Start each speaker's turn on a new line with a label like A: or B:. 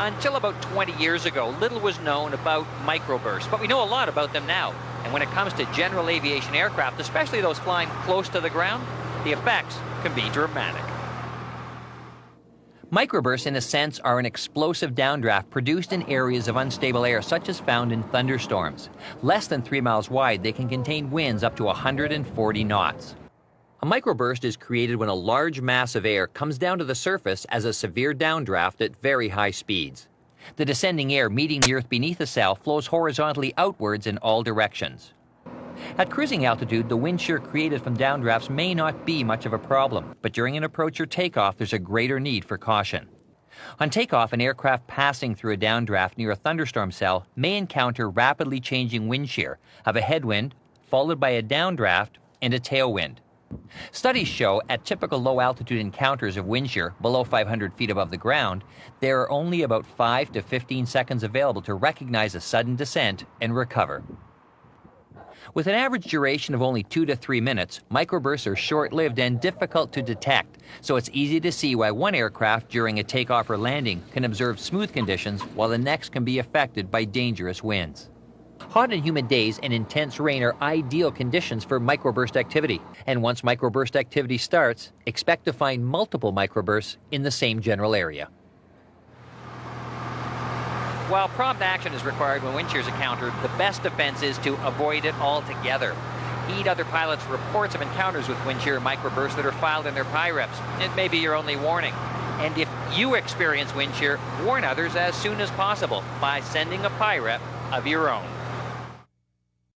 A: Until about 20 years ago, little was known about microbursts, but we know a lot about them now. And when it comes to general aviation aircraft, especially those flying close to the ground, the effects can be dramatic. Microbursts, in a sense, are an explosive downdraft produced in areas of unstable air, such as found in thunderstorms. Less than 3 miles wide, they can contain winds up to 140 knots. A microburst is created when a large mass of air comes down to the surface as a severe downdraft at very high speeds. The descending air meeting the earth beneath the cell flows horizontally outwards in all directions. At cruising altitude, the wind shear created from downdrafts may not be much of a problem, but during an approach or takeoff, there's a greater need for caution. On takeoff, an aircraft passing through a downdraft near a thunderstorm cell may encounter rapidly changing wind shear of a headwind, followed by a downdraft and a tailwind. Studies show at typical low-altitude encounters of wind shear below 500 feet above the ground, there are only about 5 to 15 seconds available to recognize a sudden descent and recover. With an average duration of only 2 to 3 minutes, microbursts are short-lived and difficult to detect, so it's easy to see why one aircraft during a takeoff or landing can observe smooth conditions while the next can be affected by dangerous winds. Hot and humid days and intense rain are ideal conditions for microburst activity, and once microburst activity starts, expect to find multiple microbursts in the same general area. While prompt action is required when wind shear is encountered, the best defense is to avoid it altogether. Heed other pilots' reports of encounters with wind shear microbursts that are filed in their PIREPs. It may be your only warning. And if you experience wind shear, warn others as soon as possible by sending a PIREP of your own.